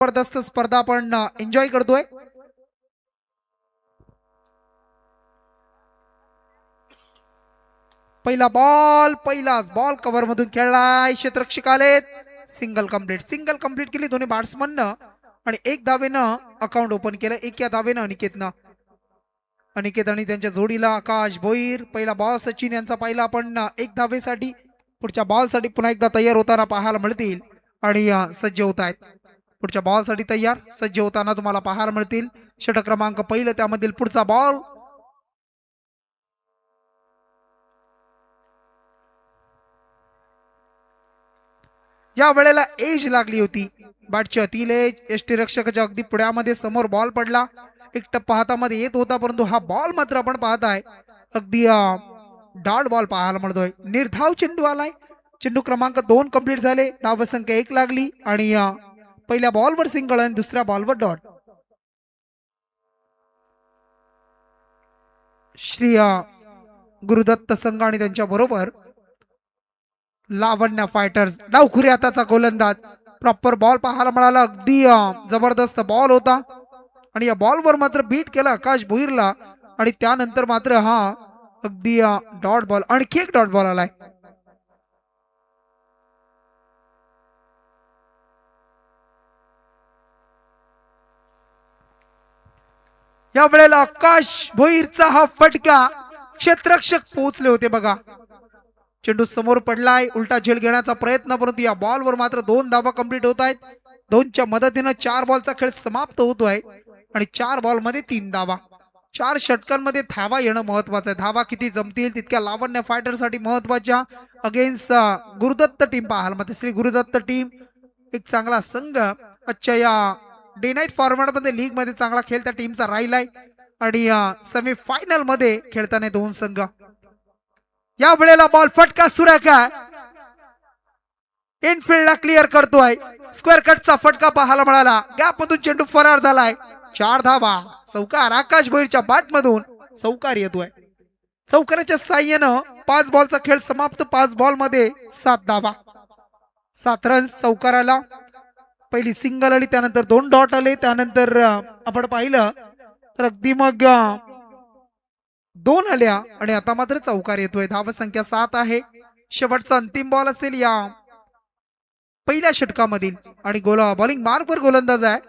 जबरदस्त स्पर्धा आपण एन्जॉय करतोय. पहिलाच बॉल कव्हर मधून खेळलाय, क्षेत्ररक्षक आलेत. सिंगल कंप्लीट केली दोन्ही बॅट्समननं आणि एक धावेनं अकाउंट ओपन केलं. एक या धावेनं अनिकेत आणि त्यांच्या जोडीला आकाश भोईर. पहिला बॉल सचिन यांचा पाहिला आपण एक धावेसाठी. पुढच्या बॉलसाठी पुन्हा एकदा तयार होताना पाहायला मिळतील आणि सज्ज होत आहेत. पुढच्या बॉलसाठी तयार सज्ज होताना तुम्हाला पाहायला मिळतील. षटक क्रमांक पहिलं त्यामधील पुढचा बॉल. या वेळेला एज लागली होती बॅटची अतिल एज. यष्टीरक्षकाच्या अगदी पुढ्यामध्ये समोर बॉल पडला. एक टप्पा हातामध्ये येत होता, परंतु हा बॉल मात्र आपण पाहताय अगदी डॉट बॉल पाहायला मिळतोय. निर्धाव चेंडू आलाय. चेंडू क्रमांक 2 कंप्लीट झाले. धावसंख्या 1 लागली आणि पहिल्या बॉलवर सिंगल आणि दुसऱ्या बॉलवर डॉट. श्री गुरुदत्त संघ आणि त्यांच्या बरोबर लावण्य फायटर्स. डावखुरी हाताचा गोलंदाज. प्रॉपर बॉल पाहायला मिळाला. अगदी जबरदस्त बॉल होता आणि या बॉलवर मात्र बीट केला आकाश भोईरला आणि त्यानंतर मात्र हा अगदी डॉट बॉल. आणखी एक डॉट बॉल आलाय. या वेळेला आकाश भोईरचा हा फटका. क्षेत्ररक्षक पोहोचले होते बघा. चेंडू समोर पडलाय. उलटा झेल घेण्याचा प्रयत्न, परंतु या बॉलवर मात्र 2 धावा कंप्लीट होत आहेत. 2च्या मदतीनं 4 बॉलचा खेळ समाप्त होतोय आणि 4 बॉलमध्ये 3 धावा. 4 षटकांमध्ये धावा येणं महत्वाचं आहे. धावा किती जमतील तितक्या लावण्य फायटर साठी महत्वाच्या. अगेन्स्ट गुरुदत्त टीम पाहाल मध्ये श्री गुरुदत्त टीम एक चांगला संघ. आजच्या या डे नाईट फॉर्मॅट मध्ये लीग मध्ये चांगला खेळ त्या टीमचा राहिलाय आणि सेमी फायनल मध्ये खेळताना 2 संघ. या वेळेला बॉल फटका सुरेखा इनफिल्डला क्लिअर करतोय. स्क्वेअर कटचा फटका पाहायला मिळाला. गॅप मधून चेंडू फरार झालाय. 4 धावा. चौकार आकाश भोईरच्या बॅट मधून चौकार येतोय. चौकाराच्या साह्यानं 5 बॉलचा खेळ समाप्त. 5 बॉल मध्ये 7 धावा, 7 रन्स. चौकाराला पहिली सिंगल आली, त्यानंतर 2 डॉट आले. त्यानंतर आपण पाहिलं तर अगदी मग 2 आल्या आणि आता मात्र चौकार येतोय. धाव संख्या 7 आहे. शेवटचा अंतिम बॉल असेल या पहिल्या षटकामधील आणि बॉलिंग मार्कवर गोलंदाज आहे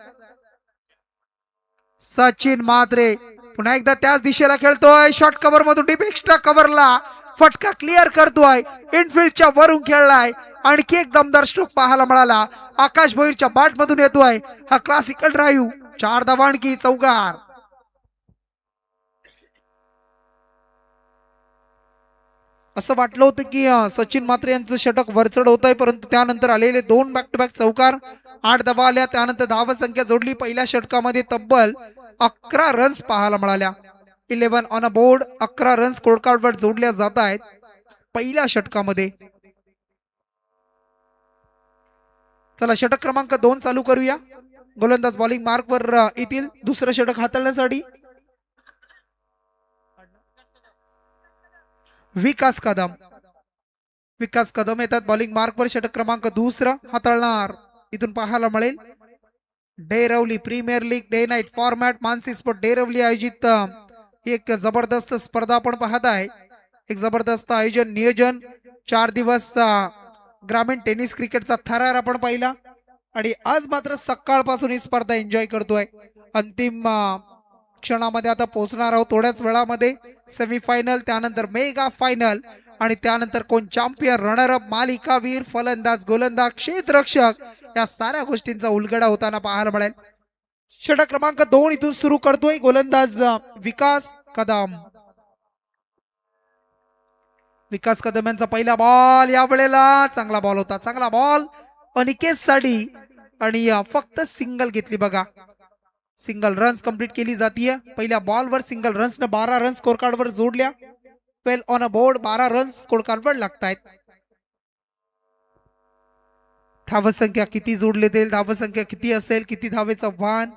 सचिन म्हात्रे. पुन्हा एकदा त्याच दिशेला खेळतोय. शॉर्ट कव्हर मधून डीप एक्स्ट्रा कव्हरला फटका क्लिअर करतोय. इनफिल्डच्या वरून खेळलाय. आणखी एक दमदार स्ट्रोक पाहायला मिळाला. आकाश भोईरच्या बॅट मधून येतोय हा क्लासिकल ड्राईव्ह. 4 धावा आणखी चौकार. असं वाटलं होतं की सचिन म्हात्रे यांचं षटक वरचढ होत आहे, परंतु त्यानंतर आलेले 2 बॅक टू बॅक चौकार. 8 धावा आल्या. त्यानंतर धाव संख्या जोडली. पहिल्या षटकामध्ये तब्बल 11 रन्स पाहायला मिळाल्या. 11 on a board. 11 runs score card वर जोडल्या जात आहेत पहिल्या षटकामध्ये. चला षटक क्रमांक 2 चालू करूया. गोलंदाज बॉलिंग मार्कवर येतील दुसरं षटक हाताळण्यासाठी. विकास कदम येतात बॉलिंग मार्कवर. षटक क्रमांक 2 हाताळणार इथून पाहायला मिळेल. Derwali premier league day night format Mansi sport Derwali आयोजित एक जबरदस्त स्पर्धा आपण पाहत आहे. एक जबरदस्त आयोजन नियोजन. 4 दिवस ग्रामीण टेनिस क्रिकेटचा थरार आपण पाहिला आणि आज मात्र सकाळपासून ही स्पर्धा एन्जॉय करतोय. अंतिम क्षणामध्ये आता पोहोचणार आहोत थोड्याच वेळामध्ये. सेमीफायनल, त्यानंतर मेगा फायनल आणि त्यानंतर कोण चॅम्पियन, रनरअप, मालिकावीर, फलंदाज, गोलंदाज, क्षेत्ररक्षक या साऱ्या गोष्टींचा उलगडा होताना पाहायला मिळेल. षटक क्रमांक 2 इथून सुरू करतोय गोलंदाज विकास कदम. विकास कदम यांचा पहिला बॉल. या वेळेला चांगला बॉल होता. चांगला बॉल अनिकेत साठी आणि फक्त सिंगल घेतली बघा. सिंगल रन्स कंप्लीट केली जातीय. पहिल्या बॉलवर सिंगल रन्स न 12 रन्स स्कोर कार्ड वर जोडल्या. 12 on a board. 12 runs score card वर लागतायत. धावसंख्या किती जोडले जाईल, धावसंख्या किती असेल, किती धावेचं आव्हान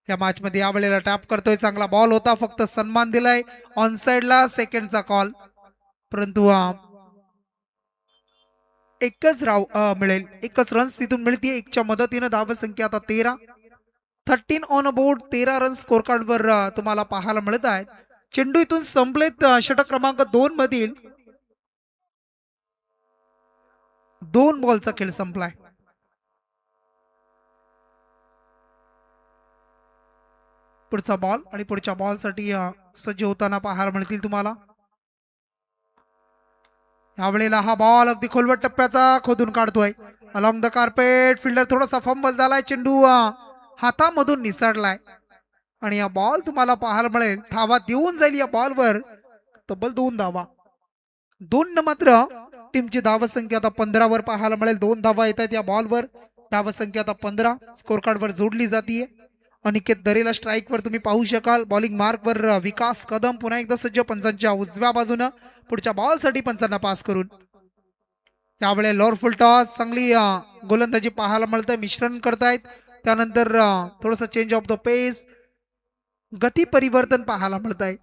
या मॅच मध्ये या वेळेला टॅप करतोय. चांगला बॉल होता. फक्त सन्मान दिलाय ऑन साइडला. सेकंडचा कॉल. परंतु एकच मिळेल, एकच रन्स तिथून मिळते. एकच्या मदतीनं धाव संख्या आता 13. 13 on board, 13 run score card वर तुम्हाला पाहायला मिळत आहेत. चेंडू इथून संपलेत. षटक क्रमांक 2 मधील 2 बॉलचा खेळ संपलाय. पुढचा बॉल आणि पुढच्या बॉलसाठी सज्ज होताना पाहायला मिळतील तुम्हाला. यावेळेला हा बॉल अगदी खोलवट टप्प्याचा खोदून काढतोय अलॉंग द कार्पेट. फिल्डर थोडासा फंबल झालाय. चेंडू हातामधून निसटलाय आणि हा बॉल तुम्हाला पाहायला मिळेल. धावा देऊन जाईल या बॉलवर तब्बल 2 धावा. 2 मात्र टीमची धावसंख्या आता 15 वर पाहायला मिळेल. 2 धावा येत आहेत या बॉलवर. धावसंख्या आता 15 स्कोर कार्ड वर जोडली जातीये. अनिकेत दरेला स्ट्राईक वर तुम्ही पाहू शकाल. बॉलिंग मार्क वर विकास कदम पुन्हा एकदा सज्ज पंचांच्या उजव्या बाजूनं पुढच्या बॉल साठी पंचांना पास करून. यावेळेला लोअर फुल टॉस चांगली गोलंदाजी पाहायला मिळतंय. मिश्रण करतायत. त्यानंतर थोडस चेंज ऑफ द पेस, गती परिवर्तन पाहायला मिळत आहे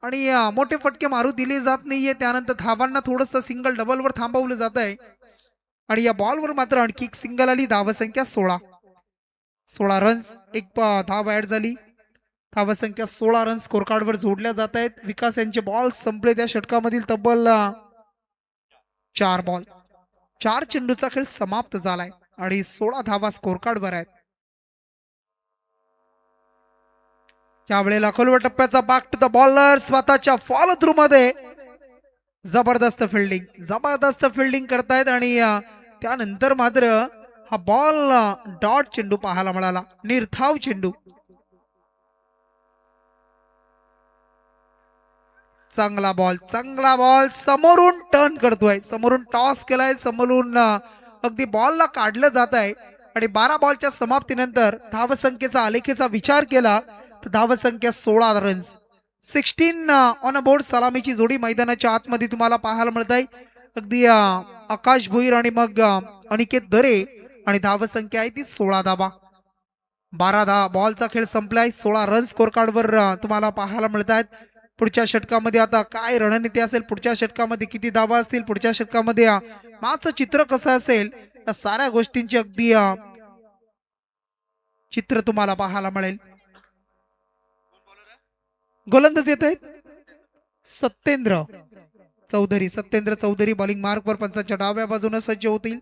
आणि मोठे फटके मारू दिले जात नाहीये. त्यानंतर धावांना थोडस सिंगल डबल वर थांबवलं जात आहे आणि या बॉलवर मात्र आणखी एक सिंगल आली. धावसंख्या 16 रन्स, एक धाव ऍड झाली. धावसंख्या 16 रन स्कोर कार्ड वर जोडल्या जात आहेत. विकास यांचे बॉल संपले त्या षटकामधील तब्बल 4 बॉल. 4 चेंडूचा खेळ समाप्त झालाय आणि 16 धावा स्कोर कार्ड वर आहेत. यावेळेला खोलवर टप्प्याचा बॅक टू द बॉलर. स्वतःच्या फॉलो थ्रू मध्ये जबरदस्त फिल्डिंग करतायत आणि त्यानंतर मात्र हा बॉल डॉट चेंडू पाहायला मिळाला. निर्धाव चेंडू. चांगला बॉल समोरून टर्न करतोय. समोरून टॉस केलाय. समोरून अगदी बॉलला काढलं जात आहे आणि 12 बॉलच्या समाप्तीनंतर धावसंख्येचा आलेखीचा विचार केला तर धावसंख्या 16 रन्स. 16 on board. सलामीची जोडी मैदानाच्या आतमध्ये तुम्हाला पाहायला मिळत आहे. अगदी आकाश भुईर आणि मग अनिकेत दरे आणि धावसंख्या आहे ती 16 धावा. 12 बॉलचा खेळ संपलाय. 16 रन स्कोर कार्ड वर तुम्हाला पाहायला मिळत आहेत. पुढच्या षटकामध्ये आता काय रणनीती असेल, पुढच्या षटकामध्ये किती धावा असतील, पुढच्या षटकामध्ये मागचं चित्र कसं असेल, या साऱ्या गोष्टींची अगदी चित्र तुम्हाला पाहायला मिळेल. गोलंदाज येत आहेत सत्येंद्र चौधरी बॉलिंग मार्क वर पंचांच्या डाव्या बाजूने सज्ज होतील.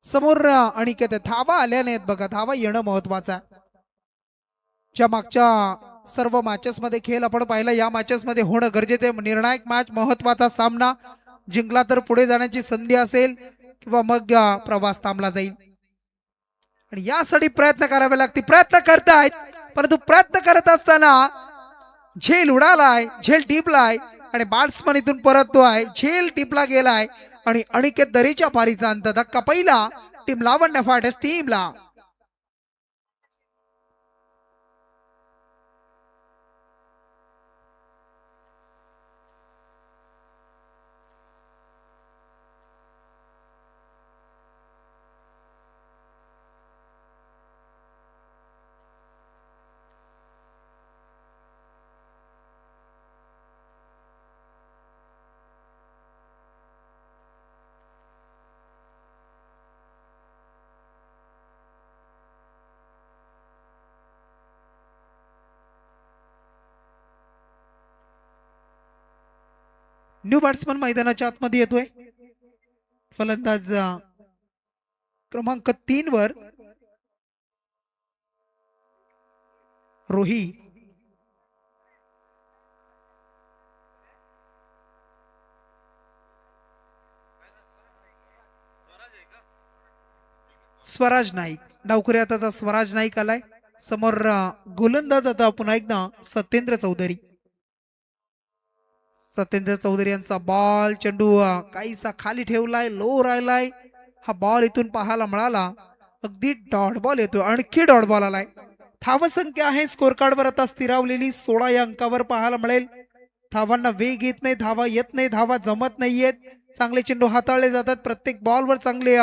समोर अनिकेत. धावा आल्या नाहीत बघा. धावा येणं महत्वाचं आहे. ज्या मागच्या सर्व मॅचेस मध्ये खेळ आपण पाहिला, या मॅचेस मध्ये होणं गरजेचं आहे. निर्णायक मॅच, महत्वाचा सामना. जिंकला तर पुढे जाण्याची संधी असेल किंवा मग प्रवास थांबला जाईल आणि यासाठी प्रयत्न करावे लागतील. प्रयत्न करतायत परंतु प्रयत्न करत असताना झेल उडालाय, झेल टिपलाय आणि बॅट्समन इथून परततोय. झेल टिपला गेलाय आणि अनिकेत दरेच्या पारीचा अंत. धक्का पहिला टीम लावण्य फायटर्स टीमला. न्यू बॅट्समन मैदानाच्या आतमध्ये येतोय. फलंदाज क्रमांक 3 वर रोहित. स्वराज नाईक. डावखुरी आताचा स्वराज नाईक आलाय. समोर गोलंदाज आता पुन्हा एकदा सत्येंद्र चौधरी यांचा बॉल. चेंडू काहीसा खाली ठेवलाय, लो राहिलाय. हा बॉल इथून पाहायला मिळाला. अगदी डॉट बॉल येतो. आणखी डॉट बॉल आलाय. धावसंख्या आहे स्कोर कार्ड वर आता स्थिरावलेली 16 या अंकावर पाहायला मिळेल. धावांना वेग येत नाही, धावा येत नाही, धावा जमत नाहीयेत. चांगले चेंडू हाताळले जातात. प्रत्येक बॉलवर चांगले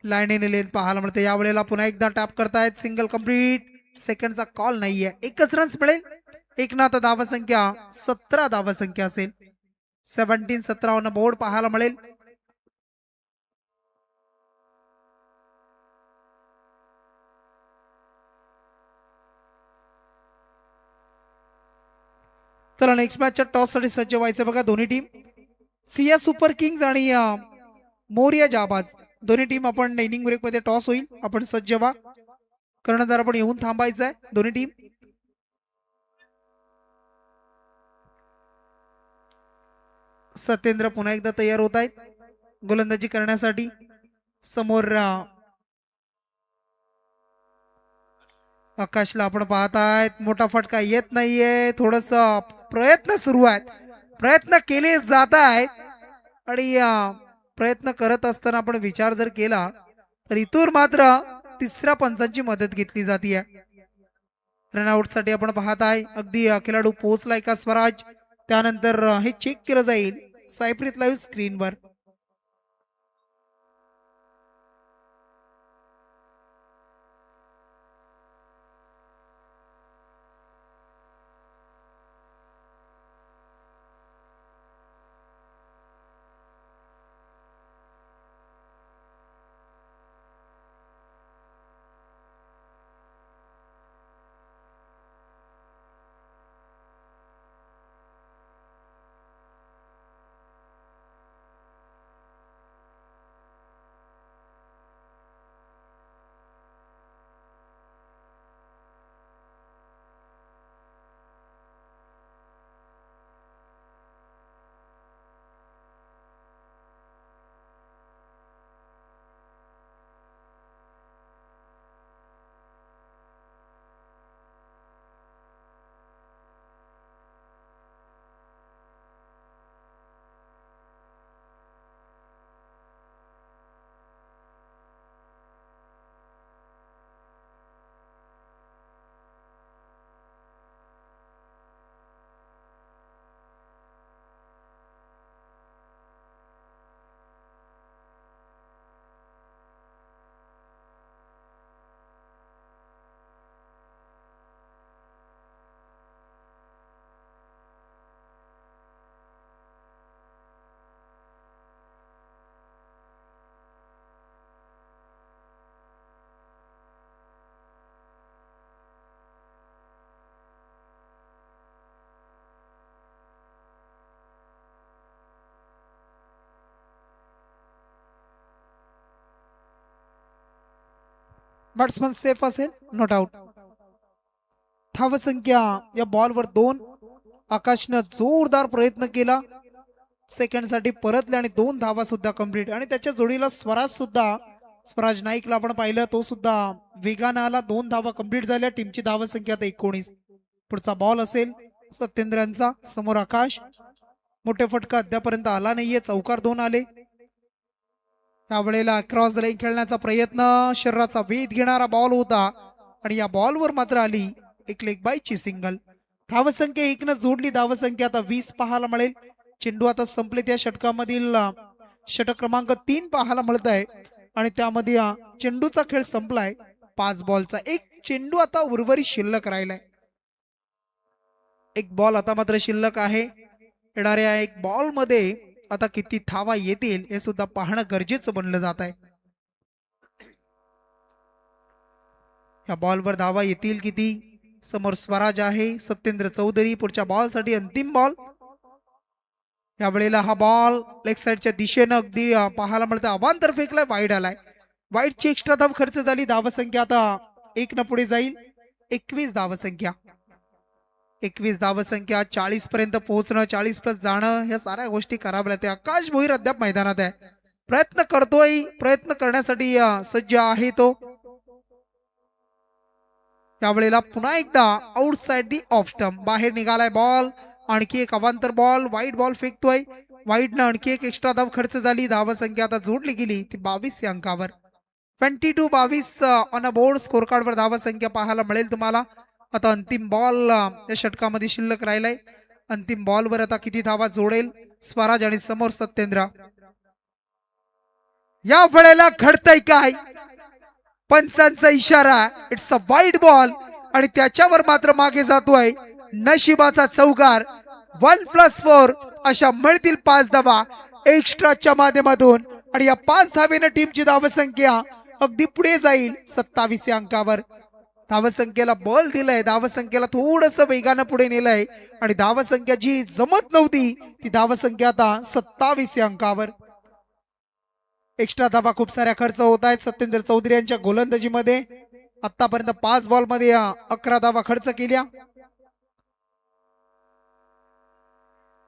लाईनीने लेन पाहायला मिळते. यावेळेला पुन्हा एकदा टॅप करतायत. Single complete. सेकंडचा कॉल नाहीये. एकच रन्स मिळेल. एक ना आता धावसंख्या 17 धावसंख्या असेल. 17 ऑन बोर्ड पाहायला मिळेल. चला नेक्स्ट मॅचच्या टॉस साठी सज्ज व्हायचं बघा दोन्ही टीम. सिया सुपर किंग्स आणि मोरिया जाबाज दोन्ही टीम आपण इनिंग ब्रेक मध्ये टॉस होईल, आपण सज्ज व्हा. कर्णधार आपण येऊन थांबायचं आहे दोन्ही टीम. सत्येंद्र पुन्हा एकदा तयार होत आहेत गोलंदाजी करण्यासाठी. समोर आकाशला आपण पाहतायत, मोठा फटका येत नाहीये, थोडस प्रयत्न सुरू आहेत, प्रयत्न केले जात आहेत आणि प्रयत्न करत असताना आपण विचार जर केला तर इथून मात्र तिसऱ्या पंचांची मदत घेतली जाते. रनआउट साठी आपण पाहताय अगदी खेळाडू पोहोचलाय का स्वराज, त्यानंतर हे चेक केलं जाईल सायप्रीत लाईव्ह स्क्रीनवर. बॅट्समन सेफ असेल, नॉट आउट. धावसंख्या या बॉलवर 2. आकाशनं जोरदार प्रयत्न केला, सेकंड साठी परतले आणि 2 धावा सुद्धा कंप्लीट. आणि त्याच्या जोडीला स्वराज नाईकला आपण पाहिलं, तो सुद्धा वेगानं आला, 2 धावा कंप्लीट झाल्या. टीमची धावसंख्या आता 19. पुढचा बॉल असेल सत्येंद्रांचा. समोर आकाश, मोठे फटका अद्यापर्यंत आला नाहीये, चौकार 2 आले. त्यावेळेला क्रॉस लाईन खेळण्याचा प्रयत्न, शरीराचा वेध घेणारा बॉल होता आणि या बॉलवर मात्र आली एक लेग बायची सिंगल. धावसंख्या 1 जोडली, धावसंख्या आता 20 पाहायला मिळेल. चेंडू आता संपले, त्या षटकामधील षटक क्रमांक 3 पाहायला मिळत आहे आणि त्यामध्ये चेंडूचा खेळ संपलाय. 5 बॉलचा 1 चेंडू आता उर्वरित शिल्लक राहिलाय. 1 बॉल आता मात्र शिल्लक आहे. येणाऱ्या 1 बॉल मध्ये आता किती धावा येतील हे सुद्धा पाहणं गरजेचं बनलं जात आहे. या बॉलवर धावा येतील किती? समोर स्वराज आहे, सत्येंद्र चौधरी. पुढच्या बॉल साठी अंतिम बॉल. या वेळेला हा बॉल लेग साइडच्या दिशेनं अगदी पाहायला मिळतं, अवांतर फेकलाय, वाईड आलाय. वाईडची एक्स्ट्रा धाव खर्च झाली. धावसंख्या आता 1 न पुढे जाईल. 21 धावसंख्या, 21 धावसंख्या. 40 पर्यंत पोहोचणं, 40 प्लस जाणं, ह्या साऱ्या गोष्टी कराव्या लागते. आकाश भोईर अद्याप मैदानात आहे, प्रयत्न करतोय, प्रयत्न करण्यासाठी सज्ज आहे तो. यावेळेला पुन्हा एकदा आउटसाइड दी ऑफ स्टंप, बाहेर निघालाय बॉल. आणखी एक अवांतर बॉल, वाईड बॉल फेकतोय. वाईडनं आणखी एक एक्स्ट्रा धाव खर्च झाली. धावसंख्या आता जोडली गेली ती 22 या अंकावर. 22 on a board score card वर धावसंख्या पाहायला मिळेल तुम्हाला. आता अंतिम बॉल या षटकामध्ये शिल्लक राहिलाय. अंतिम बॉल वर आता किती धावा जोडेल स्वराज आणि समोर सत्येंद्र. या वेळेला घडतंय काय? पंचांचा इशारा, इट्स अ वाईड बॉल आणि त्याच्यावर मात्र मागे जातोय नशिबाचा चौकार. 1+4 अशा मिळतील 5 धावा एक्स्ट्राच्या माध्यमातून आणि या 5 धावेनं टीमची धावसंख्या अगदी पुढे जाईल 27 या अंकावर. धावसंख्येला बल दिलंय, धावसंख्येला थोडस वेगानं पुढे नेलंय आणि धावसंख्या जी जमत नव्हती ती धावसंख्या आता 27 या अंकावर. एक्स्ट्रा धावा खूप साऱ्या खर्च होत आहेत सत्येंद्र चौधरी यांच्या गोलंदाजीमध्ये. आतापर्यंत 5 बॉल मध्ये 11 धावा खर्च केल्या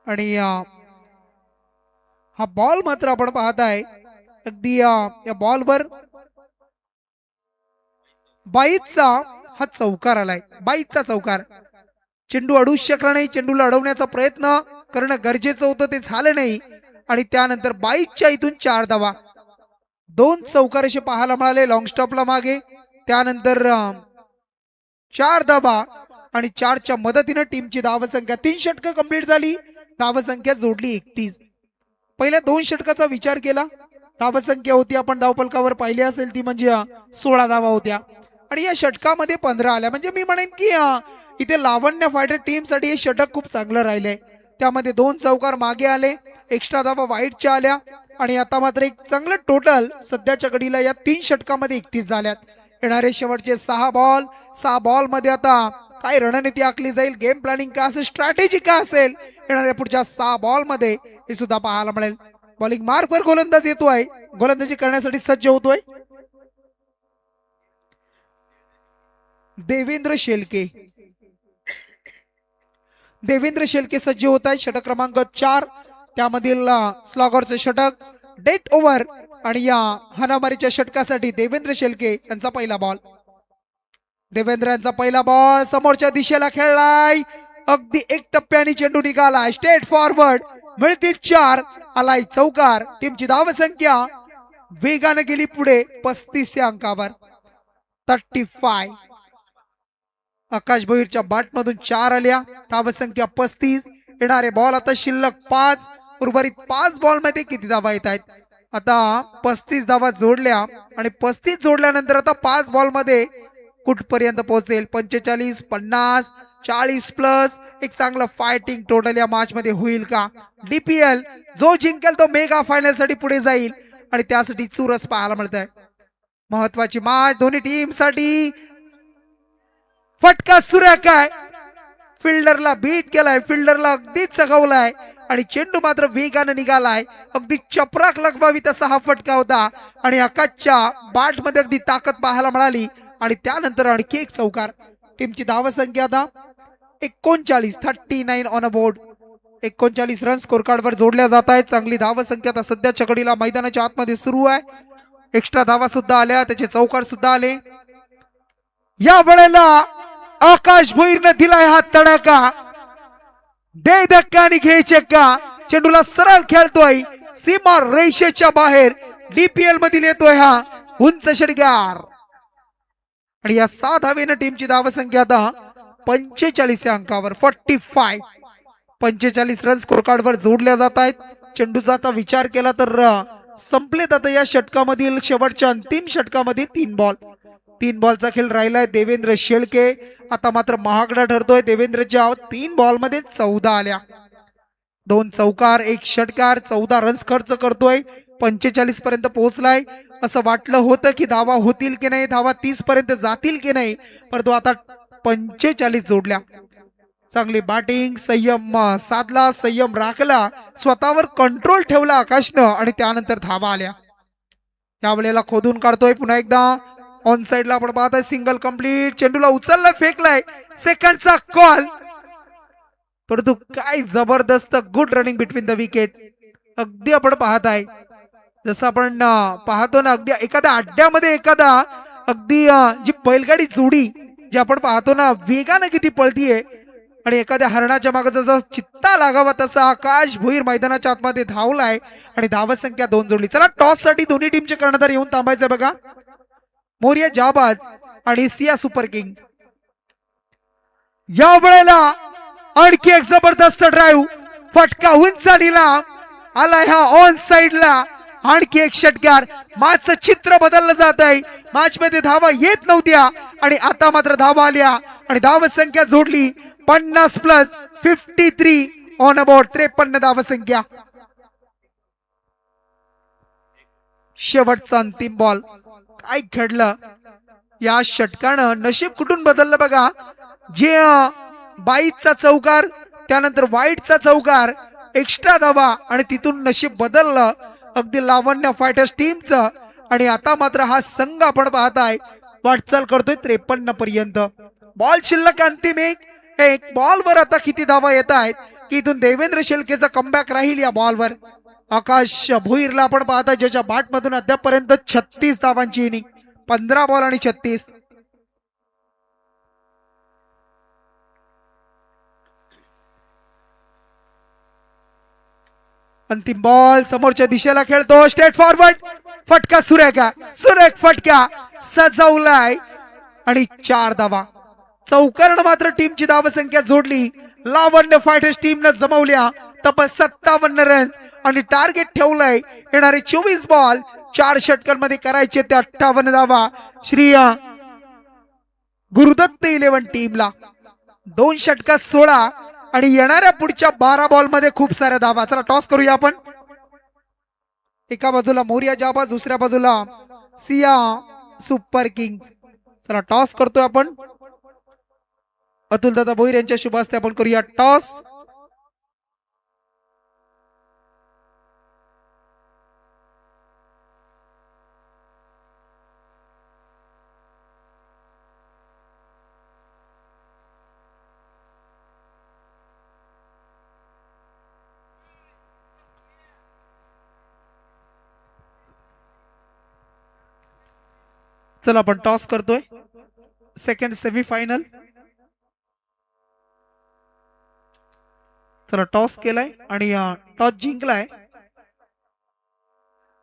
आणि हा बॉल मात्र आपण पाहताय अगदी या बॉलवर 22चा हा चौकार आलाय. 22चा चौकार. चेंडू अडूच शकला नाही. चेंडूला अडवण्याचा प्रयत्न करणं गरजेचं होतं, ते झालं नाही आणि त्यानंतर 22च्या इथून 4 धावा. 2 चौकार असे पाहायला मिळाले लॉंग स्टॉपला मागे. त्यानंतर 4 धावा आणि 4च्या मदतीनं टीमची धावसंख्या 3 षटकं कंप्लीट झाली. धावसंख्या जोडली 31. पहिल्या 2 षटकाचा विचार केला, धावसंख्या होती आपण धावफलकावर पाहिली असेल ती म्हणजे 16 धावा होत्या आणि या षटकामध्ये 15 आल्या. म्हणजे मी म्हणेन की इथे लावण्य फायटर टीम साठी हे षटक खूप चांगलं राहिलंय. त्यामध्ये 2 चौकार मागे आले, एक्स्ट्रा धावा वाईटच्या आल्या आणि आता मात्र एक चांगलं टोटल सध्याच्या घडीला या 3 षटकामध्ये 31 झाल्यात. येणारे शेवटचे 6 बॉल मध्ये आता काय रणनीती आखली जाईल, गेम प्लॅनिंग काय असेल, स्ट्रॅटेजी काय असेल, येणाऱ्या पुढच्या 6 बॉल मध्ये हे सुद्धा पाहायला मिळेल. बॉलिंग मार्कवर गोलंदाज येतोय, गोलंदाजी करण्यासाठी सज्ज होतोय देवेंद्र शेळके. देवेंद्र शेळके सज्ज होत आहे. षटक क्रमांक 4 त्यामधील स्लॉगरचे षटक डेट ओव्हर आणि या हाणामारीच्या षटकासाठी देवेंद्र शेळके यांचा पहिला बॉल. देवेंद्र यांचा पहिला बॉल समोरच्या दिशेला खेळलाय, अगदी 1 टप्प्याने चेंडू निघालाय, स्ट्रेट फॉरवर्ड, मिळतील 4, आलाय चौकार. टीमची धावसंख्या वेगाने गेली पुढे 35 या अंकावर. 35. आकाश भोईरच्या बॅट मधून 4 आल्या, धावसंख्या 35. येणारे बॉल आता शिल्लक 5. उर्वरित 5 बॉल मध्ये किती धावा येत आहेत? आता 35 धावा जोडल्या आणि 35 जोडल्यानंतर आता 5 बॉल मध्ये कुठपर्यंत पोहोचेल? 45, 50, 40 प्लस एक चांगलं फायटिंग टोटल या मॅच मध्ये होईल का? डीपीएल जो जिंकेल तो मेगा फायनल साठी पुढे जाईल आणि त्यासाठी चुरस पाहायला मिळत आहे. महत्वाची मॅच दोन्ही टीम साठी. फटका सुरेख आहे, फिल्डरला बीट केलाय, फिल्डरला अगदी चगवलाय आणि चेंडू मात्र वेगाने निघालाय. अगदी चपराक लगबावी तसा हा फटका होता आणि आकाशच्या बॅट मध्ये अगदी ताकद पाहायला मिळाली आणि त्यानंतर आणखी एक चौकार. टीमची धावसंख्या आता 39 on a board. 39 run score card वर जोडल्या जात आहेत. चांगली धावसंख्या आता सध्याच्या घडीला मैदानाच्या आतमध्ये सुरू आहे. एक्स्ट्रा धावा सुद्धा आल्या, त्याचे चौकार सुद्धा आले. या वेळेला आकाश भोईरने दिलाय हा तडाखा, दे धक्का आणि घे चक्का. चेंडूला सरळ खेळतोय, सीमा रेषेच्या बाहेर डीपीएल मधील येतोय हा उंच षटकार आणि या 6 धावेने टीमची धावसंख्या आता 45 या अंकावर. 45. 45 रन स्कोर कार्ड वर जोडल्या जात आहेत. चेंडूचा आता विचार केला तर संपलेत आता या षटकामधील शेवटच्या अंतिम षटकामध्ये 3 बॉल. 3 बॉलचा खेळ राहिलाय. देवेंद्र शेळके आता मात्र महागडा ठरतोय. देवेंद्रच्या 3 बॉल मध्ये 14 आल्या, 2 चौकार, 1 षटकार, 14 रन्स खर्च करतोय. 45 पर्यंत पोहोचलाय. असं वाटलं होतं की धावा होतील की नाही, धावा 30 पर्यंत जातील की नाही, परंतु आता 45 जोडल्या. चांगली बॅटिंग, संयम साधला, संयम राखला, स्वतःवर कंट्रोल ठेवला आकाशनं आणि त्यानंतर धावा आल्या. त्यावेळेला खोदून काढतोय पुन्हा एकदा. ऑन साइडला आपण पाहतोय सिंगल कंप्लीट. चेंडूला उचलला, फेकलाय, सेकंडचा कॉल, परंतु काय जबरदस्त good running between the wicket. अगदी आपण पाहताय जसं आपण पाहतो ना, अगदी एखाद्या अड्ड्यामध्ये एखादा अगदी जी बैलगाडी जोडी जी आपण पाहतो ना वेगाने किती पळतीये आणि एखाद्या हरणाच्या मागे जसा चित्ता लागावा तसा आकाश भोईर मैदानाच्या आतमध्ये धावलाय आणि धावसंख्या 2 जोडली. चला टॉस साठी दोन्ही टीमचे कर्णधार येऊन थांबायचे बघा. मोरिया जाबाज आणि सिया सुपर किंग. या वेळेला आणखी एक जबरदस्त ड्राईव्ह, फटका उंच दिला, आलाय हा ऑन साइडला. आणखी एक षटकार. मॅचचं चित्र बदललं जात आहे. मॅच मध्ये धावा येत नव्हत्या आणि आता मात्र धावा आल्या आणि धावसंख्या जोडली 50 प्लस 53 ऑन अबाउट 53 धावसंख्या. शेवटचा अंतिम बॉल. काय घडलं? या षटकानं नशीब कुठून बदललं बघा. जे 22चा चौकार, त्यानंतर वाईटचा चौकार, एक्स्ट्रा धावा आणि तिथून नशीब बदललं अगदी लावण्य फायटर्स टीमचं. आणि आता मात्र हा संघ आपण पाहताय वाटचाल करतोय 53 पर्यंत. बॉल शिल्लक अंतिम एक बॉलवर आता किती धावा येत आहेत की इथून देवेंद्र शेळकेचा कमबॅक राहील या बॉलवर. आकाश भुईरला आपण पाहताय ज्याच्या बॅट मधून अद्यापर्यंत 36 धावांची इनिंग, 15 बॉल आणि 36. अंतिम बॉल समोरच्या दिशेला खेळतो, स्ट्रेट फॉरवर्ड, फटका सुरेख फटका सजवलाय आणि 4 धावा. चौकारण मात्र टीमची धावसंख्या जोडली. लावण्य फायटर्स टीमनं जमवल्या तब्बल 57 रन्स आणि टार्गेट ठेवलंय येणारे 24 बॉल 4 षटकांमध्ये करायचे ते 58 धावा श्री गुरुदत्त 11 टीमला. 2 षटकात 16 आणि येणाऱ्या पुढच्या 12 बॉल मध्ये खूप साऱ्या धावा. चला टॉस करूया आपण. एका बाजूला मोरिया जाबाज, दुसऱ्या बाजूला सिया सुपर किंग्स. चला टॉस करतोय आपण. अतुल दादा भोईर यांच्या शुभ हस्ते आपण करूया टॉस. चला आपण टॉस करतोय. Second semifinal. चला टॉस केलाय आणि टॉस जिंकलाय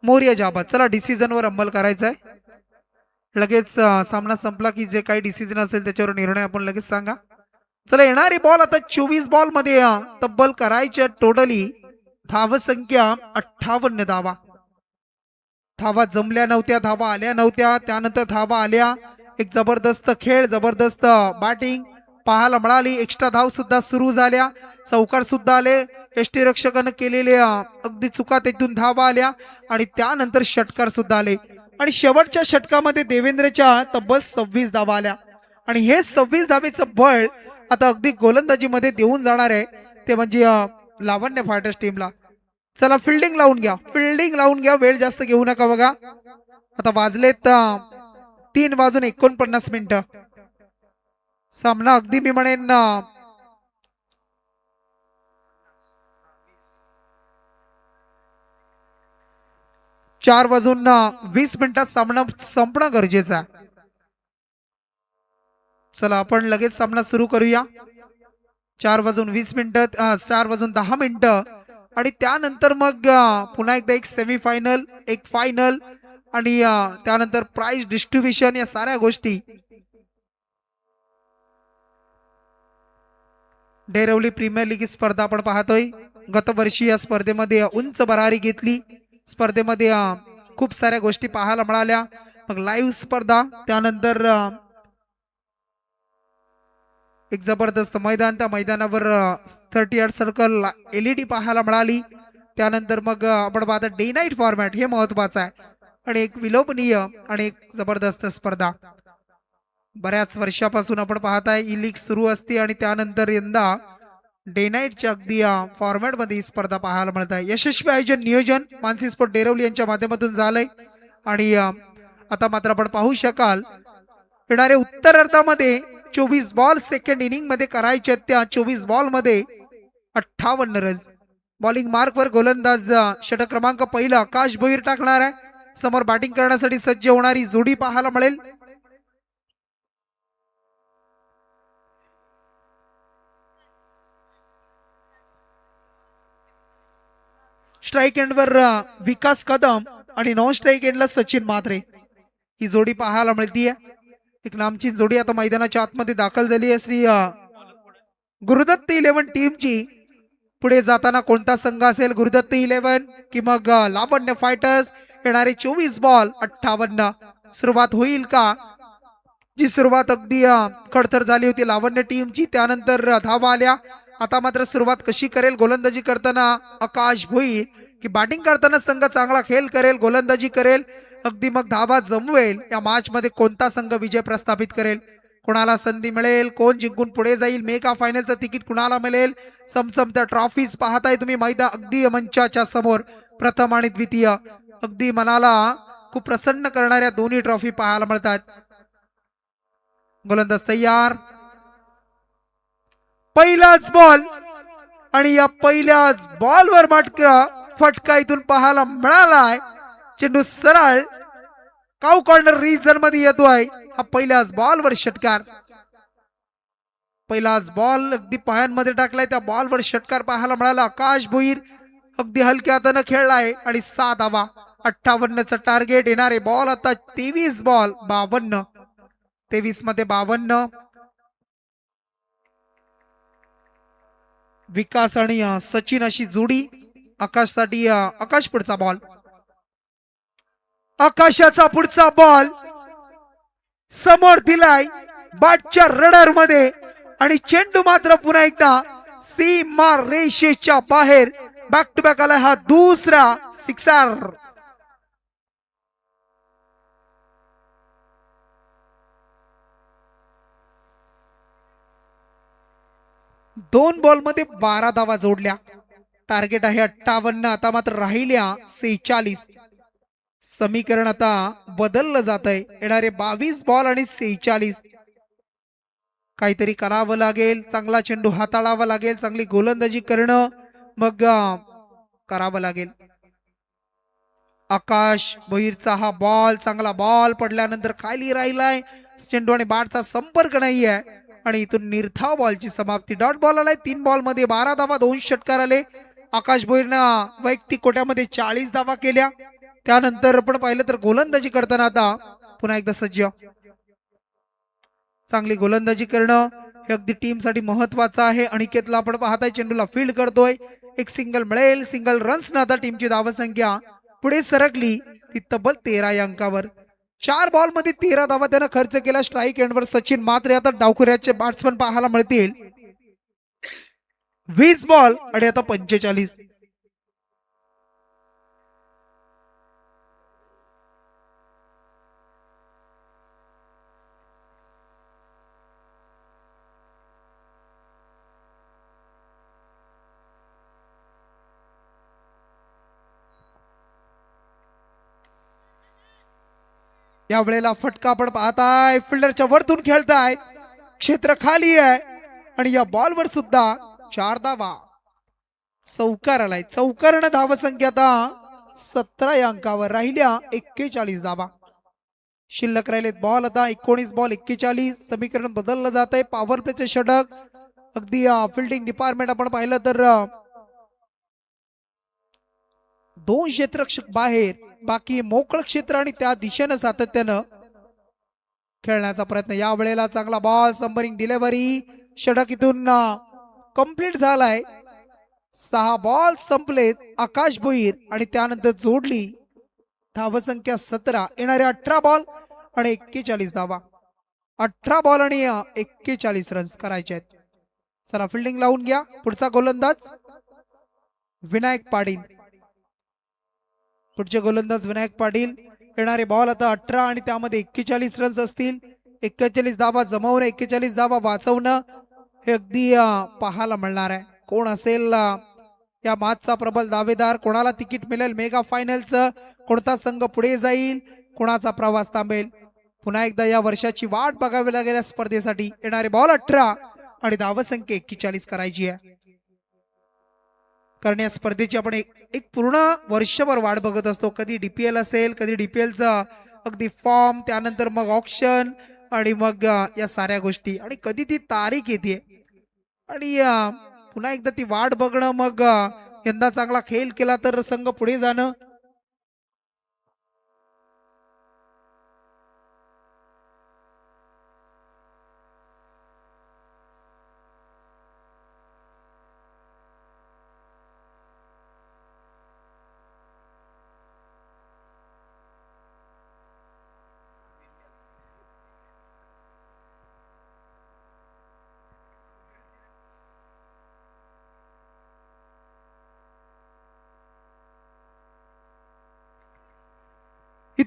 मोरिया जाबाज. चला डिसिजन वर अंमल करायचा आहे. लगेच सामना संपला की जे काही डिसिजन असेल त्याच्यावर निर्णय आपण लगेच सांगा. चला येणारी बॉल आता 24 बॉल मध्ये तब्बल करायच्या टोटली धावसंख्या 58 धावा. धावा जमल्या नव्हत्या, धावा आल्या नव्हत्या, त्यानंतर धावा आल्या. एक जबरदस्त खेळ, जबरदस्त बॅटिंग पाहायला मिळाली. एक्स्ट्रा धाव सुद्धा सुरू झाल्या, चौकार सुद्धा आले. यष्टीरक्षकानं केलेल्या अगदी चुका तिथून धावा आल्या आणि त्यानंतर षटकार सुद्धा आले. आणि शेवटच्या षटकामध्ये देवेंद्रच्या तब्बल 26 धावा आल्या आणि हे 26 धावेचं बळ आता अगदी गोलंदाजीमध्ये देऊन जाणार आहे ते म्हणजे लावण्य फायटर्स टीमला. चला फिल्डिंग लावून घ्या, वेळ जास्त घेऊ नका बघा. आता वाजलेत 3:49. सामना अगदी मी म्हणेन 4:20 सामना संपणं गरजेचं आहे. चला आपण लगेच सामना सुरू करूया. 4:20, 4:10 आणि त्यानंतर मग पुन्हा एकदा एक सेमीफायनल, एक फायनल आणि त्यानंतर प्राइज डिस्ट्रीब्युशन या साऱ्या गोष्टी. डेरवली प्रीमियर लीग स्पर्धा आपण पाहतोय. गतवर्षी या स्पर्धेमध्ये उंच भरारी घेतली. स्पर्धेमध्ये खूप साऱ्या गोष्टी पाहायला मिळाल्या. मग लाईव्ह स्पर्धा, त्यानंतर एक जबरदस्त मैदान, त्या मैदानावर 38 सर्कल LED पाहायला मिळाली. त्यानंतर मग आपण पाहता डे नाईट फॉर्मॅट, हे महत्वाचं आहे आणि एक विलोभनीय आणि एक जबरदस्त स्पर्धा. बऱ्याच वर्षापासून आपण पाहताय ही लीग सुरू असते आणि त्यानंतर यंदा डे नाईटच्या अगदी फॉर्मॅट मध्ये स्पर्धा पाहायला मिळत आहे. यशस्वी आयोजन नियोजन मानसी स्पोर्ट डेरवली यांच्या माध्यमातून झालंय आणि आता मात्र आपण पाहू शकाल येणाऱ्या उत्तरार्धामध्ये 24 बॉल सेकंड इनिंग मध्ये करायचे. त्या 24 बॉल मध्ये 58 रन्स. बॉलिंग मार्क वर गोलंदाज षटक क्रमांक पहिला आकाश भोईर टाकणार आहे. समोर बॅटिंग करण्यासाठी सज्ज होणारी जोडी पाहायला मिळेल. स्ट्राईक एंडवर विकास कदम आणि नॉन स्ट्राईक एंडला सचिन म्हात्रे ही जोडी पाहायला मिळतीये. एक नामची जोडी आता मैदानाच्या आतमध्ये दाखल झाली आहे श्री गुरुदत्त 11 टीमची. पुढे जाताना कोणता संघ असेल, गुरुदत्त 11 की मग लावण्य फायटर्स. येणारे 24 बॉल 58. सुरुवात होईल का? जी सुरुवात अगदी खडतर झाली होती लावण्य टीमची, त्यानंतर धावा आल्या. आता मात्र सुरुवात कशी करेल गोलंदाजी करताना आकाश भोईर की बॅटिंग करताना संघ चांगला खेळ करेल, गोलंदाजी करेल अगदी मग धावा जमवेल या मॅच मध्ये कोणता संघ विजय प्रस्थापित करेल, कोणाला संधी मिळेल, कोण जिंकून पुढे जाईल, मेगा फायनलचं तिकीट कुणाला मिळेल, समसमत्या ट्रॉफीज पाहताय तुम्ही मैदान अगदी मंचाच्या समोर. प्रथम आणि द्वितीय अगदी मनाला खूप प्रसन्न करणाऱ्या दोन्ही ट्रॉफी पाहायला मिळतात. गोलंदाज तयार, पहिलाच बॉल आणि या पहिल्याच बॉलवर फटका इथून पाहायला मिळालाय. चेंडू सरळ काउ कॉर्नर रिजन मध्ये येतोय. हा पहिल्याच बॉलवर षटकार, पहिलाच बॉल अगदी पायांमध्ये टाकलाय, त्या बॉलवर षटकार पाहायला मिळाला. आकाश भोईर अगदी हलक्या हाताने खेळलाय आणि 6 धावा. 58चं टार्गेट. येणारे बॉल आता 23 बॉल 52, 23 मध्ये 52. विकास आणि सचिन अशी जोडी. आकाशसाठी आकाश पुढचा बॉल, आकाशाचा पुढचा बॉल समोर दिलाय बॅटच्या रडार मध्ये आणि चेंडू मात्र पुन्हा एकदा सीमा रेषेच्या बाहेर. बॅक टू बॅक आलाय हा दुसरा सिक्सर. दोन बॉल मध्ये 12 धावा जोडल्या. टार्गेट आहे 58, आता मात्र राहिल्या 46. समीकरण आता बदललं जात आहे. येणारे 22 बॉल आणि 46. काहीतरी करावं लागेल, चांगला चेंडू हाताळावा लागेल, चांगली गोलंदाजी करणं मग करावं लागेल. आकाश भोईरचा हा बॉल, चांगला बॉल पडल्यानंतर खाली राहिलाय. चेंडू आणि बॅटचा संपर्क नाहीये आणि इथून निर्धाव बॉलची समाप्ती. डॉट बॉल आलाय. 3 बॉल मध्ये 12 धावा, 2 षटकार आले. आकाश भोईरनं वैयक्तिक कोट्यामध्ये 40 धावा केल्या. त्यानंतर आपण पाहिलं तर गोलंदाजी करताना आता पुन्हा एकदा सज्ज. चांगली गोलंदाजी करणं हे अगदी टीम साठी महत्वाचं आहे. अनिकेतला आपण पाहताय चेंडूला फील्ड करतोय. एक सिंगल मिळेल. सिंगल रन्स न आता टीमची धावसंख्या पुढे सरकली ती तब्बल 13 या अंकावर. 4 बॉल मध्ये 13 धावा त्यानं खर्च केला. स्ट्राईक एंडवर सचिन मात्र आता डावखुऱ्याचे बॅट्समन पाहायला मिळतील. 20 बॉल आणि आता 45. या वेळेला फटका आपण पाहताय. फिल्डरच्या वरतून खेळतायत, क्षेत्र खाली आहे आणि या बॉलवर सुद्धा 4 धावा. चौकार आलाय. चौकारानं धावसंख्या आता 17 या अंकावर. राहिल्या 41 धावा. शिल्लक राहिलेत बॉल आता 19 बॉल 41. समीकरण बदललं जात आहे. पॉवर प्लेचे षटक अगदी फिल्डिंग डिपार्टमेंट आपण पाहिलं तर 2 क्षेत्ररक्षक बाहेर, बाकी मोकळ क्षेत्र आणि त्या दिशेनं सातत्यानं खेळण्याचा प्रयत्न. या वेळेला चांगला बॉल, संबरिंग डिलिव्हरी, षटक इथून कंप्लीट झालाय. 6 बॉल संपलेत. आकाश भोईर आणि त्यानंतर जोडली धावसंख्या 17. येणारे 18 बॉल आणि 41 धावा. 18 बॉल आणि 41 रन्स करायचे आहेत. चला फिल्डिंग लावून घ्या. पुढचा गोलंदाज विनायक पाटील. पुढचे गोलंदाज विनायक पाटील. येणारे बॉल आता 18 आणि त्यामध्ये 41 रन्स असतील. 41 धावा जमवणं, 41 धावा वाचवणं हे अगदी पाहायला मिळणार आहे. कोण असेल या मॅचचा प्रबल दावेदार, कोणाला तिकीट मिळेल मेगा फायनलचं, कोणता संघ पुढे जाईल, कोणाचा प्रवास थांबेल. पुन्हा एकदा या वर्षाची वाट बघावी लागेल या स्पर्धेसाठी. येणारे बॉल 18 आणि धावसंख्या 41 करायची आहे. कारण या स्पर्धेची आपण एक पूर्ण वर्षभर वाट बघत असतो. कधी डीपीएल असेल, कधी डीपीएलचा अगदी फॉर्म, त्यानंतर मग ऑप्शन आणि मग या साऱ्या गोष्टी, आणि कधी ती तारीख येते आणि पुन्हा एकदा ती वाट बघणं. मग यंदा चांगला खेळ केला तर संघ पुढे जाणं.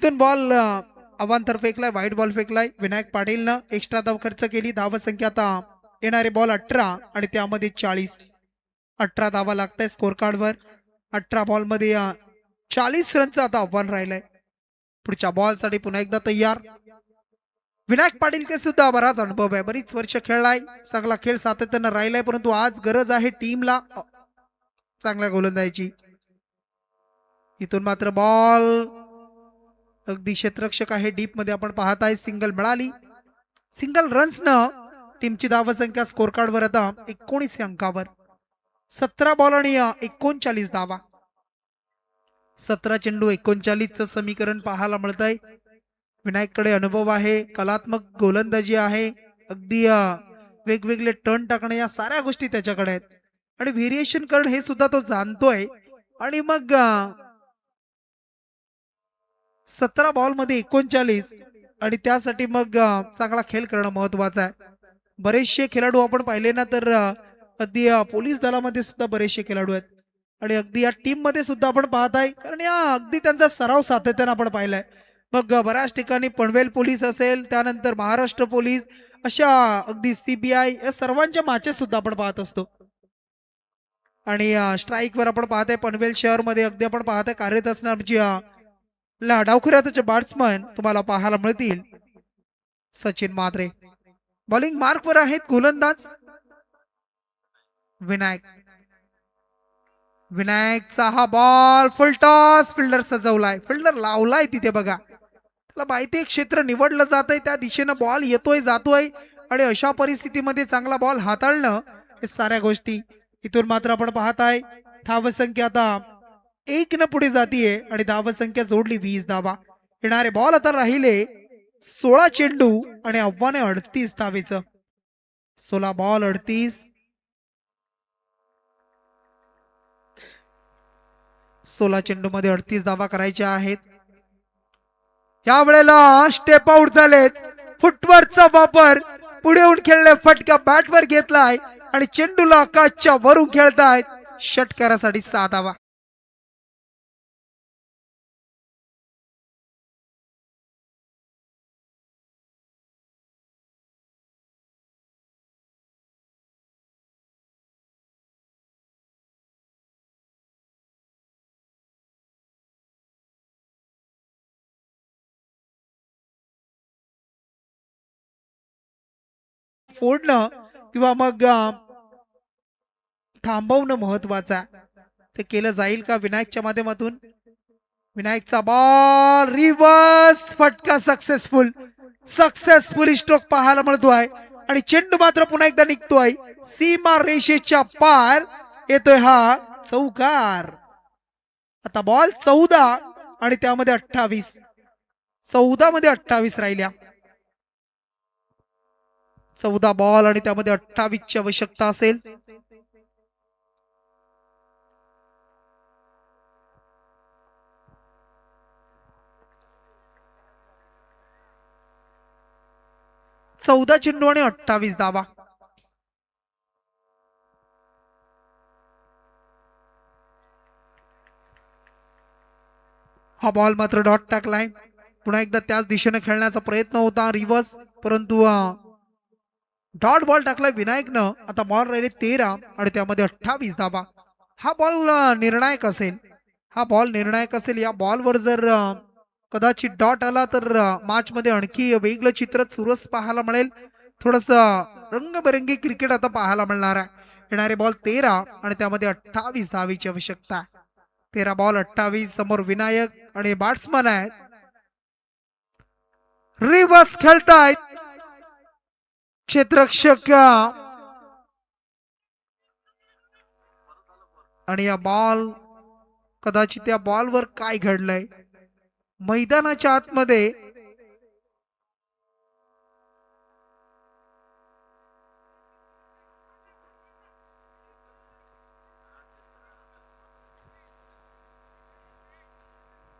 इथून बॉल अवांतर फेकलाय, व्हाईट बॉल फेकलाय. विनायक पाटीलनं एक्स्ट्रा धाव खर्च केली. धाव संख्या आता येणारे बॉल 18 आणि त्यामध्ये 40. 18 धावा लागताय स्कोर कार्डवर. 18 बॉल मध्ये 40 रनचं आता आव्हान राहिलंय. पुढच्या बॉल साठी पुन्हा एकदा तयार. विनायक पाटील के सुद्धा बराच अनुभव आहे, बरीच वर्ष खेळलाय, चांगला खेळ सातत्यानं राहिलाय, परंतु आज गरज आहे टीमला चांगल्या गोलंदाजीची. इथून मात्र बॉल अगदी क्षेत्ररक्षक आहे डीप मध्ये आपण पाहत आहे. सिंगल मिळाली. सिंगल रन्स न टीमची धावसंख्या स्कोर कार्डवर आता 19 अंकावर. 17 बॉल आणि 39 धावा. 17 चेंडू 39चं समीकरण पाहायला मिळत आहे. विनायककडे अनुभव आहे, कलात्मक गोलंदाजी आहे, अगदी वेगवेगळे टर्न टाकणे या साऱ्या गोष्टी त्याच्याकडे आहेत आणि व्हेरिएशन करणं हे सुद्धा तो जाणतोय. आणि मग 17 बॉल मध्ये 39 आणि त्यासाठी मग चांगला खेळ करणं महत्वाचं आहे. बरेचसे खेळाडू आपण पाहिले ना तर अगदी पोलीस दलामध्ये सुद्धा बरेचसे खेळाडू आहेत आणि अगदी या टीम मध्ये सुद्धा आपण पाहत आहे, कारण या अगदी त्यांचा सराव सातत्यानं आपण पाहिलाय. मग बऱ्याच ठिकाणी पनवेल पोलीस असेल, त्यानंतर महाराष्ट्र पोलीस, अशा अगदी सीबीआय या सर्वांच्या मॅचेस सुद्धा आपण पाहत असतो. आणि स्ट्राईक वर आपण पाहताय पनवेल शहर मध्ये अगदी आपण पाहताय कार्यरत असणारे डावखुऱ्याचे बॅट्समन तुम्हाला पाहायला मिळतील. सचिन मात्रे बॉलिंग मार्क वर आहेत. गोलंदाज विनायक. विनायकचा हा बॉल फुल टॉस. फिल्डर सजवलाय, फिल्डर लावलाय तिथे बघा. त्याला माहिती क्षेत्र निवडलं जात आहे, त्या दिशेनं बॉल येतोय जातोय आणि अशा परिस्थितीमध्ये चांगला बॉल हाताळणं हे साऱ्या गोष्टी. इथून मात्र आपण पाहताय धावसंख्या आता 1 न पुढे जातीये आणि धावसंख्या जोडली 20 धावा. येणारे बॉल आता राहिले 16 चेंडू आणि आव्हान आहे 38 धावेचं. 16 बॉल 38. 16 चेंडू मध्ये 38 धावा करायच्या आहेत. या वेळेला स्टेप आउट झालेत. फुटवर्कचा वापर, पुढे येऊन खेळले, फटका बॅटवर घेतलाय आणि चेंडूला आकाशच्या वरून खेळतायत. षटकारासाठी 6 धावा. फोडणं किंवा मग थांबवणं महत्वाचं आहे. ते केलं जाईल का विनायकच्या माध्यमातून? विनायकचा बॉल रिव्हर्स फटका सक्सेसफुल. सक्सेसफुल स्ट्रोक पाहायला मिळतोय आणि चेंडू मात्र पुन्हा एकदा निघतोय सीमा रेषेच्या पार. येतोय हा चौकार. आता बॉल 14 आणि त्यामध्ये 28. 14 मध्ये 28 राहिल्या. 14 बॉल आणि त्यामध्ये 28 ची आवश्यकता असेल. चौदा चेंडू आणि 28 धावा. हा बॉल मात्र डॉट टाकलाय. पुन्हा एकदा त्याच दिशेने खेळण्याचा प्रयत्न होता रिव्हर्स, परंतु डॉट बॉल टाकलाय विनायकनं. आता बॉल राहिले 13 आणि त्यामध्ये 28 धावा. हा बॉल निर्णायक असेल. हा बॉल निर्णायक असेल. या बॉलवर जर कदाचित डॉट आला तर मॅच मध्ये आणखी वेगळं चित्र चुरस पाहायला मिळेल. थोडस रंगबेरंगी क्रिकेट आता पाहायला मिळणार आहे. येणारे बॉल 13 आणि त्यामध्ये 28 धावेची आवश्यकता. 13 बॉल 28. समोर विनायक आणि बॅट्समन आहेत. रिव्हर्स खेळतायत क्षेत्ररक्षक आणि या बॉल कदाचित त्या बॉलवर काय घडलंय मैदानाच्या आतमध्ये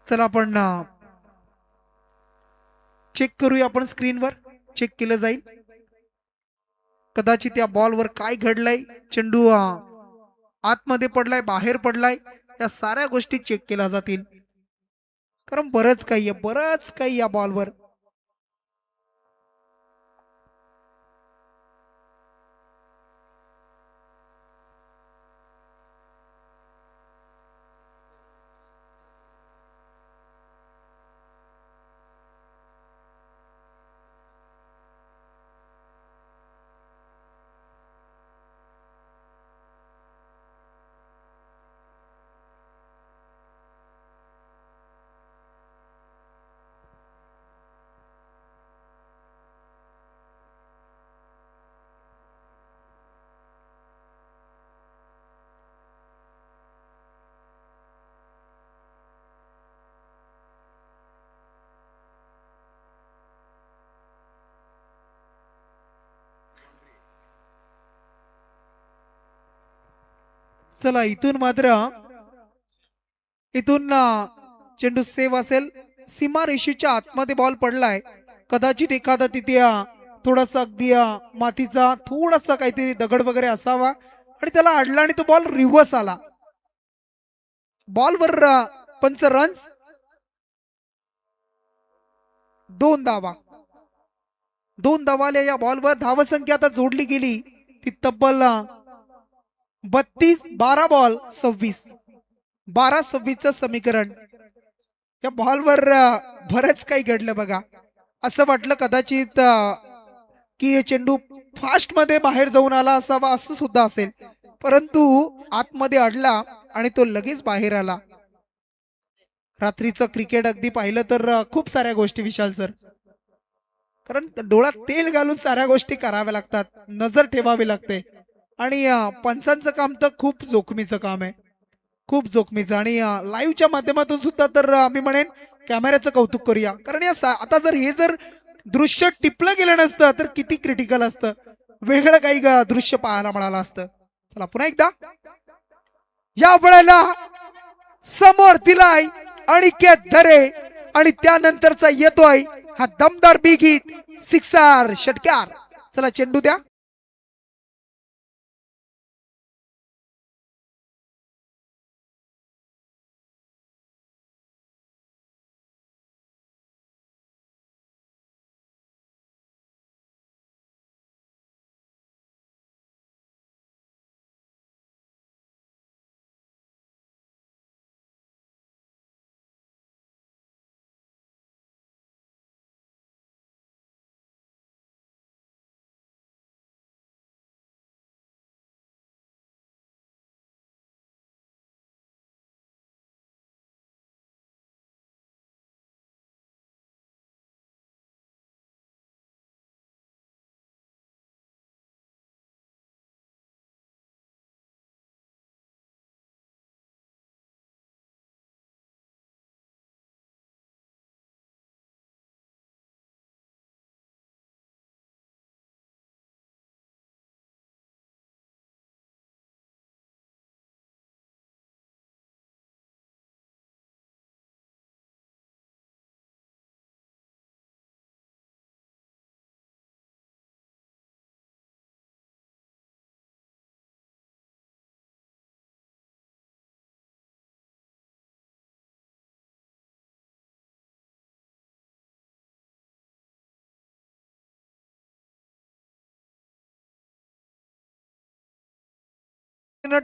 चला आपण चेक करूया. आपण स्क्रीनवर चेक केलं जाईल कदाचित या बॉलवर काय घडलंय. चेंडू आतमध्ये पडलाय, बाहेर पडलाय, या साऱ्या गोष्टी चेक केल्या जातील. कारण बरंच काही या बॉलवर. चला इथून मात्र इथून चेंडू सेव्ह असेल. सीमा रेषेच्या आतमध्ये बॉल पडलाय. कदाचित एखादा तिथे थोडासा अगदी मातीचा थोडासा काहीतरी दगड वगैरे असावा आणि त्याला अडला आणि तो बॉल रिव्हर्स आला. बॉलवर पंच रन्स, 2 धावा. 2 धावाले या बॉलवर धावसंख्या आता जोडली गेली ती तब्बल 32. 12 बॉल 26. 12-26चं समीकरण. या बॉलवर बरंच काही घडलं बघा. असं वाटलं कदाचित की हे चेंडू फास्ट मध्ये बाहेर जाऊन आला असावा, असं सुद्धा असेल, परंतु आतमध्ये अडला आणि तो लगेच बाहेर आला. रात्रीचं क्रिकेट अगदी पाहिलं तर खूप साऱ्या गोष्टी विशाल सर, कारण डोळ्यात तेल घालून साऱ्या गोष्टी कराव्या लागतात, नजर ठेवावी लागते आणि पंचांचं काम तर खूप जोखमीचं काम आहे, खूप जोखमीचं. आणि लाईव्हच्या माध्यमातून सुद्धा तर मी म्हणेन कॅमेऱ्याचं कौतुक करूया, कारण आता जर हे दृश्य टिपलं गेलं नसतं तर किती क्रिटिकल असतं, वेगळं काही दृश्य पाहायला मिळालं असतं. चला पुन्हा एकदा या वेळेला समोर दिलाय अनिकेत धरे आणि त्यानंतरचा येतोय हा दमदार बिग हिट, सिक्सर, षटकार. चला चेंडू द्या.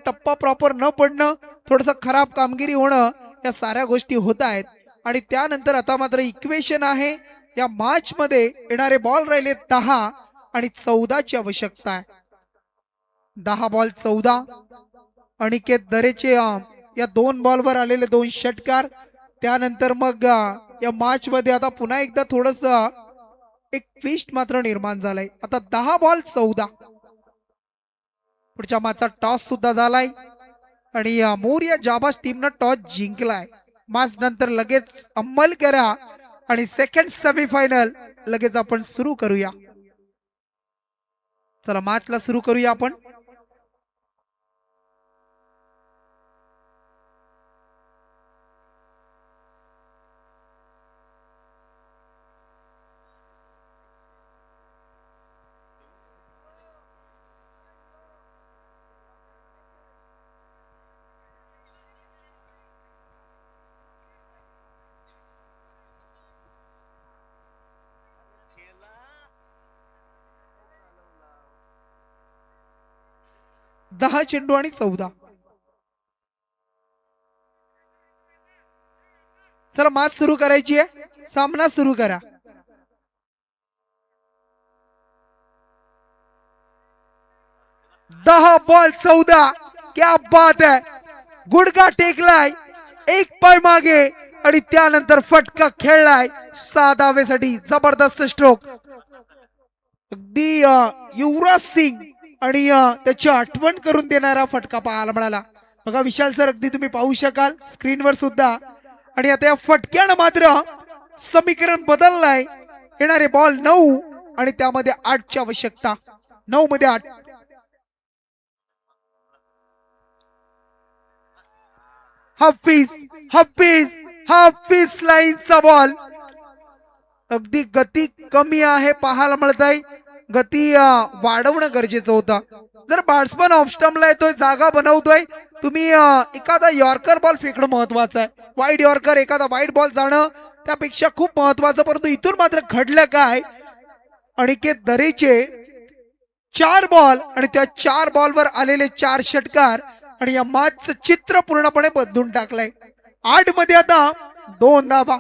टप्पा प्रॉपर न पडणं, थोडस खराब कामगिरी होणं, या साऱ्या गोष्टी होत आहेत. आणि त्यानंतर आता मात्र इक्वेशन आहे, या मॅच मध्ये येणारे बॉल राहिले 10 आणि 14ची आवश्यकता आहे. 10 बॉल 14. अनिकेत दरेचे या 2 बॉलवर आलेले 2 षटकार. त्यानंतर मग या मॅच मध्ये आता पुन्हा एकदा थोडस एक ट्विस्ट मात्र निर्माण झालाय. आता 10 बॉल 14. पुढच्या मॅचचा टॉस सुद्धा झालाय आणि मोरिया जाबाज टीमनं टॉस जिंकलाय. मॅच नंतर लगेच अंमल करा आणि सेकंड सेमीफायनल लगेच आपण सुरू करूया. चला मॅचला सुरू करूया आपण. 10 चेंडू आणि 14. चला मॅच सुरू करायची आहे, सामना सुरू करा. दहा बॉल 14. क्या बात आहे. गुडघा टेकलाय, एक पाय मागे आणि त्यानंतर फटका खेळलाय 6 धावेसाठी. जबरदस्त स्ट्रोक. अगदी युवराज सिंग आणि त्याची आठवण करून देणारा फटका पाहायला मिळाला. बघा विशाल सर, अगदी तुम्ही पाहू शकाल स्क्रीनवर सुद्धा. आणि आता या फटक्यानं मात्र समीकरण बदललंय. येणारे बॉल 9 आणि त्यामध्ये 8ची आवश्यकता. 9 मध्ये 8. हाफिज हाफिज हाफिज लाईनचा बॉल. अगदी गती कमी आहे पाहायला मिळत आहे. गती वाढवणं गरजेचं होतं. जर बॅट्समन ऑफ स्टंपला येतोय, जागा बनवतोय, तुम्ही एखादा यॉर्कर बॉल फेकणं महत्वाचं आहे. वाईड यॉर्कर, एखादा वाईड बॉल जाणं त्यापेक्षा खूप महत्वाचं. परंतु इथून मात्र घडलं काय, अनिकेत दरेचे 4 बॉल आणि त्या 4 बॉलवर आलेले 4 षटकार आणि या मॅचचं चित्र पूर्णपणे बदलून टाकलंय. 8 मध्ये आता 2 धावा.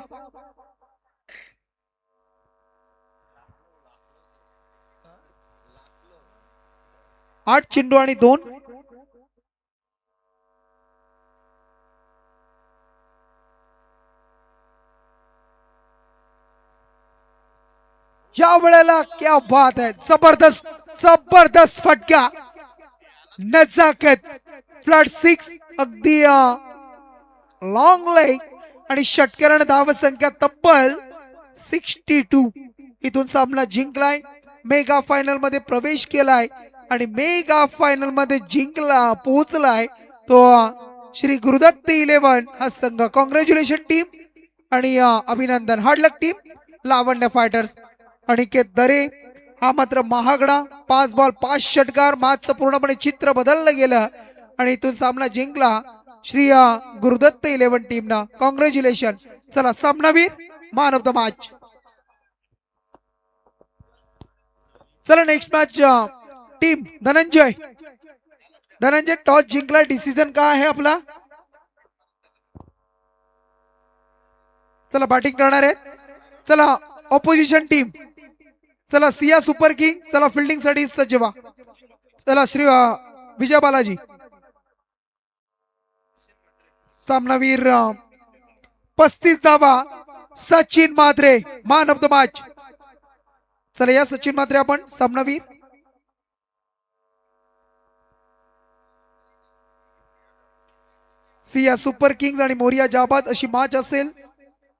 8 चेंडू आणि 2. या वेळेला क्या बात आहे. जबरदस्त जबरदस्त फटका. नजाकत फ्लॅट 6. अगदी लॉंग लेग आणि षटकारण धाव संख्या तब्बल 62. इथून सामना जिंकलाय, मेगा फायनल मध्ये प्रवेश केलाय आणि मेगा फायनल मध्ये जिंकला पोहोचलाय तो श्री गुरुदत्त 11 हा संघ. कॉंग्रॅच्युलेशन टीम आणि अभिनंदन. हार्डलक टीम लावण्य फायटर्स. अनिकेत दरे हा मात्र महागडा. 5 बॉल 5 षटकार. मॅचचं पूर्णपणे चित्र बदललं गेलं आणि इथून सामना जिंकला श्री गुरुदत्त 11 टीमना. कॉंग्रॅच्युलेशन. चला सामनावीर, मॅन ऑफ द मॅच. चला next match team Dhananjay. Dhananjay toss जिंकला, डिसिजन काय आहे आपला? चला बॅटिंग करणार आहेत. चला ऑपोजिशन टीम. चला सिया सुपर किंग. चला फिल्डिंग साठी सज्ज व्हा. चला श्री विजय बालाजी. सामनावीर 35 धावा. सचिन मात्रे मॅन ऑफ द मॅच. चला या सचिन मात्रे आपण सामनावीर. सिया सुपर किंग्स आणि मोरिया जाबाज अशी मॅच असेल.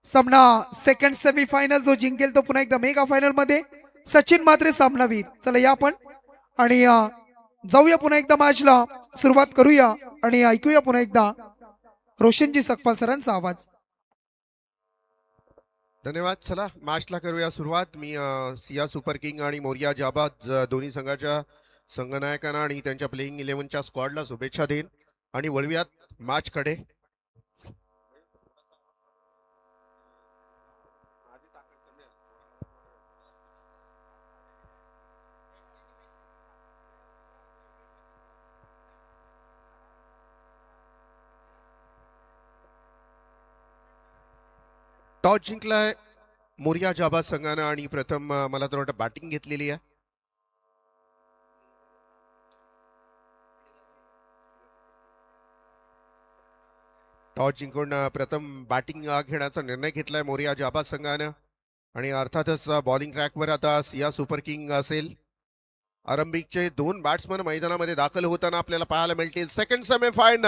सामना सेकंड सेमीफायनल जो जिंकेल तो पुन्हा एकदा मेगा फायनल मध्ये. सचिन मात्रे सामनावीर. चला या आपण आणि जाऊया पुन्हा एकदा मॅचला. सुरुवात करूया आणि ऐकूया पुन्हा एकदा रोशनजी सकपाल सरांचा आवाज. धन्यवाद. चला मॅचला करूया सुरुवात. मी सिया सुपर किंग आणि मोरिया जाबाज दोन्ही संघाच्या संघनायकांना आणि त्यांच्या प्लेइंग 11च्या स्क्वॉडला शुभेच्छा देईन आणि वळूयात मॅच कडे. टॉस जिंकलाय मोरिया जाबाज संघानं आणि प्रथम मला तर वाटतं बॅटिंग घेतलेली आहे. टॉस जिंकून प्रथम बॅटिंग घेण्याचा निर्णय घेतलाय मोरिया जाबाज संघानं आणि अर्थातच बॉलिंग ट्रॅकवर आता सिया सुपर किंग असेल. आरंभिकचे 2 बॅट्समन मैदानामध्ये दाखल होताना आपल्याला पाहायला मिळतील. Second semifinal